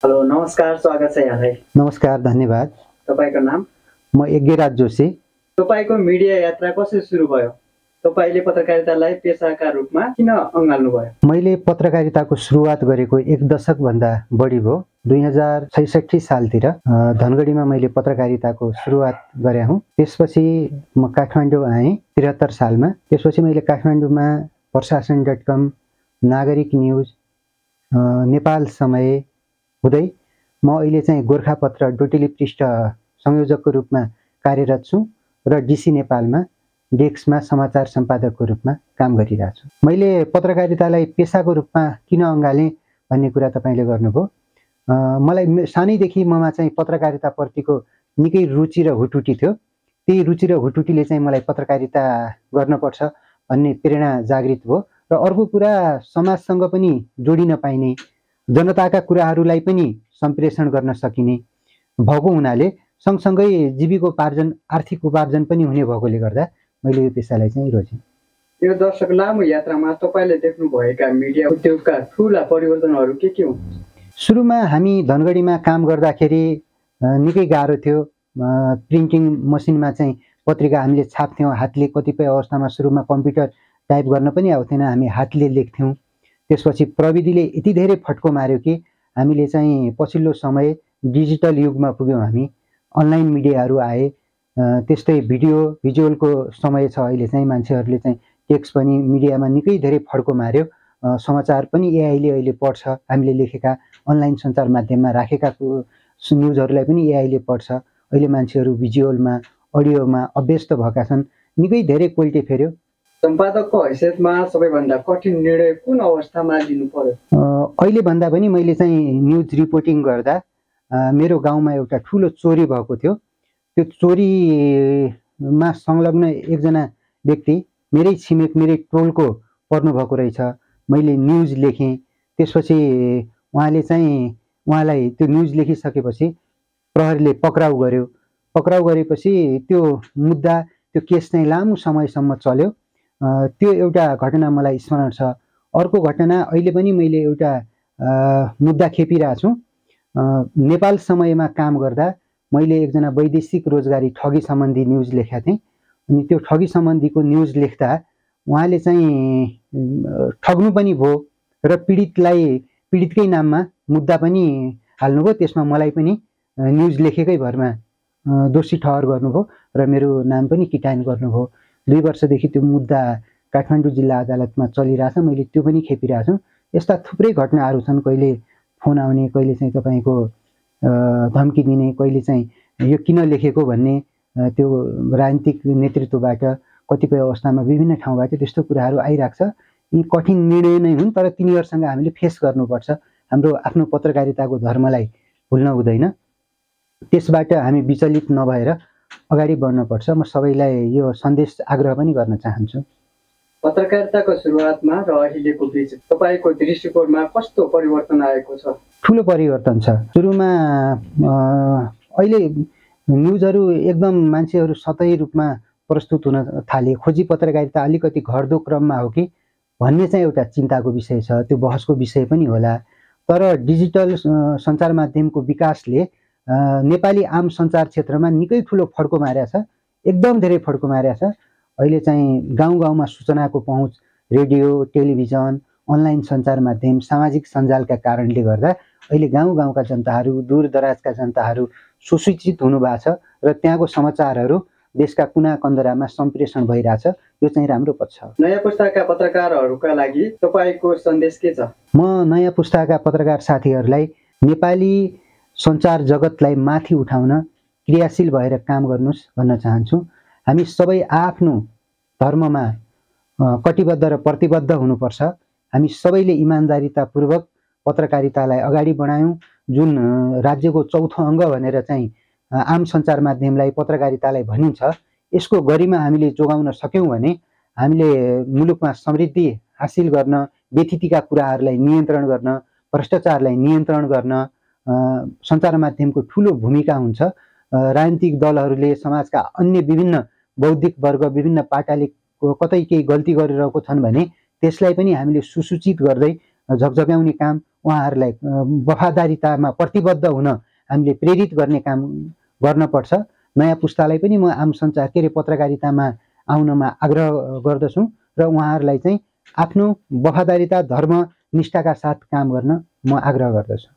Hello नमस्कार, स्वागत छ यहाँलाई। नमस्कार, धन्यवाद। तपाईँको नाम? म यज्ञराज जोशी। तपाईँको मिडिया यात्रा कसरी सुरु भयो? तपाईँले पत्रकारितालाई पेसाका रूपमा किन अँगाल्नुभयो? मैले पत्रकारिताको सुरुवात गरेको 1 दशकभन्दा बढी भयो। 2066 सालतिर धनगढीमा मैले पत्रकारिताको सुरुवात गरे हुँ। त्यसपछि म काठमाडौँ आएँ 73 सालमा। त्यसपछि मैले काठमाडौँमा प्रशासन.com, नागरिक न्युज, नेपाल समय हुँदै म अहिले चाहिँ गोरखापत्र डोटेली पृष्ठ संयोजकको रूपमा कार्यरत छु र डीसी नेपालमा डेस्कमा समाचार सम्पादकको रूपमा काम गरिरहेको छु। मैले पत्रकारितालाई पेसाको रूपमा किन अँगालेँ भन्ने कुरा तपाईँले गर्नुभयो। मलाई सानैदेखि ममा चाहिँ पत्रकारिताप्रतिको निकै रुचि र हुटुटी थियो। त्यही रुचि र हुटुटीले चाहिँ मलाई पत्रकारिता गर्नुपर्छ भन्ने प्रेरणा जागृत भयो। र अर्को कुरा, समाजसँग पनि जोडिन पाइने, जनताका कुराहरूलाई पनि सम्प्रेषण गर्न सकिने भएको हुनाले सँगसँगै जीविकोपार्जन, आर्थिक उपार्जन पनि हुने भएकोले गर्दा मैले यो पेसालाई चाहिँ रोजेँ। यो दशक लामो यात्रामा तपाईँले देख्नुभएका मिडिया उद्योगका ठुला परिवर्तनहरू के हुन्? सुरुमा हामी धनगढीमा काम गर्दाखेरि निकै गाह्रो थियो। प्रिन्टिङ मसिनमा चाहिँ पत्रिका हामीले छाप्थ्यौँ हातले। कतिपय अवस्थामा सुरुमा कम्प्युटर टाइप गर्न पनि आउँथेन, हामी हातले लेख्थ्यौँ। त्यसपछि प्रविधिले यति धेरै फड्को मार्यो कि हामीले चाहिँ पछिल्लो समय डिजिटल युगमा पुग्यौँ। हामी अनलाइन मिडियाहरू आए। त्यस्तै भिजुअलको समय छ अहिले चाहिँ। मान्छेहरूले चाहिँ टेक्स्ट पनि मिडियामा निकै धेरै फड्को मार्यो। समाचार पनि एआईले अहिले पढ्छ। हामीले लेखेका अनलाइन सञ्चार माध्यममा राखेका न्युजहरूलाई पनि एआईले पढ्छ। अहिले मान्छेहरू भिजुअलमा, अडियोमा अभ्यस्त भएका छन्। निकै धेरै क्वालिटी फेर्यो। सम्पादकको हैसियतमा सबैभन्दा कठिन निर्णय कुन अवस्थामा लिनु पर्यो? अहिले भन्दा पनि मैले चाहिँ न्युज रिपोर्टिङ गर्दा मेरो गाउँमा एउटा ठुलो चोरी भएको थियो। त्यो चोरीमा संलग्न एकजना व्यक्ति मेरै छिमेक, मेरै टोलको पर्नुभएको रहेछ। मैले न्युज लेखेँ। त्यसपछि उहाँलाई त्यो न्युज लेखिसकेपछि प्रहरीले पक्राउ गर्यो। पक्राउ गरेपछि त्यो मुद्दा, त्यो केस चाहिँ लामो समयसम्म चल्यो। त्यो एउटा घटना मलाई स्मरण छ। अर्को घटना, अहिले पनि मैले एउटा मुद्दा खेपिरहेको छु। नेपाल समयमा काम गर्दा मैले एकजना वैदेशिक रोजगारी ठगी सम्बन्धी न्युज लेखेका थिएँ। अनि त्यो ठगी सम्बन्धीको न्युज लेख्दा उहाँले चाहिँ ठग्नु पनि भयो र पीडितकै नाममा मुद्दा पनि हाल्नुभयो। त्यसमा मलाई पनि न्युज लेखेकै भरमा दोषी ठहर गर्नुभयो र मेरो नाम पनि किटान गर्नुभयो। 2 वर्षदेखि त्यो मुद्दा काठमाडौँ जिल्ला अदालतमा चलिरहेछ। मैले त्यो पनि खेपिरहेको छु। यस्ता थुप्रै घटनाहरू छन्। कहिले फोन आउने, कहिले चाहिँ तपाईँको धम्की दिने, कहिले चाहिँ यो किन लेखेको भन्ने, त्यो राजनीतिक नेतृत्वबाट कतिपय अवस्थामा विभिन्न ठाउँबाट त्यस्तो कुराहरू आइरहेको छ। यी कठिन निर्णय नै हुन्, तर तिनीहरूसँग हामीले फेस गर्नुपर्छ। हाम्रो आफ्नो पत्रकारिताको धर्मलाई भुल्न हुँदैन। त्यसबाट हामी विचलित नभएर अगाडि बढ्नुपर्छ। म सबैलाई यो सन्देश आग्रह पनि गर्न चाहन्छु। पत्रकारिताको सुरुवातमा र अहिलेको बीच तपाईँको दृष्टिकोणमा कस्तो परिवर्तन आएको छ? ठुलो परिवर्तन छ। सुरुमा अहिले न्युजहरू एकदम मान्छेहरू सतही रूपमा प्रस्तुत हुन थाले। खोजी पत्रकारिता अलिकति घट्दो क्रममा हो कि भन्ने चाहिँ एउटा चिन्ताको विषय छ। त्यो बहसको विषय पनि होला। तर डिजिटल सञ्चार माध्यमको विकासले नेपाली आम सञ्चार क्षेत्रमा निकै ठुलो फड्को मारेको छ। एकदम धेरै फड्को मारेको छ। अहिले चाहिँ गाउँ गाउँमा सूचनाको पहुँच, रेडियो, टेलिभिजन, अनलाइन सञ्चार माध्यम, सामाजिक सञ्जालका कारणले गर्दा अहिले गाउँ गाउँका जनताहरू, दूरदराजका जनताहरू सुसूचित हुनुभएको छ र त्यहाँको समाचारहरू देशका कुना कन्दरामा सम्प्रेषण भइरहेछ। यो चाहिँ राम्रो पक्ष हो। नयाँ पुस्ताका पत्रकारहरूका लागि तपाईँको सन्देश के छ? म नयाँ पुस्ताका पत्रकार साथीहरूलाई नेपाली सञ्चार जगतलाई माथि उठाउन क्रियाशील भएर काम गर्नुहोस् भन्न चाहन्छु। हामी सबै आफ्नो धर्ममा कटिबद्ध र प्रतिबद्ध हुनुपर्छ। हामी सबैले इमान्दारितापूर्वक पत्रकारितालाई अगाडि बढायौँ। जुन राज्यको चौथो अङ्ग भनेर चाहिँ आम सञ्चार माध्यमलाई, पत्रकारितालाई भनिन्छ, यसको गरिमा हामीले जोगाउन सक्यौँ भने हामीले मुलुकमा समृद्धि हासिल गर्न, व्यथितिका कुराहरूलाई नियन्त्रण गर्न, भ्रष्टाचारलाई नियन्त्रण गर्न सञ्चार माध्यमको ठुलो भूमिका हुन्छ। राजनीतिक दलहरूले, समाजका अन्य विभिन्न बौद्धिक वर्ग, विभिन्न पाटाले कतै केही गल्ती गरिरहेको छन् भने त्यसलाई पनि हामीले सुसूचित गर्दै झकझक्याउने काम, उहाँहरूलाई वफादारीतामा प्रतिबद्ध हुन हामीले प्रेरित गर्ने काम गर्नपर्छ। नयाँ पुस्तालाई पनि म आम सञ्चार पत्रकारितामा आउनमा आग्रह गर्दछु र उहाँहरूलाई चाहिँ आफ्नो वफादारीता, धर्म, निष्ठाका साथ काम गर्न म आग्रह गर्दछु।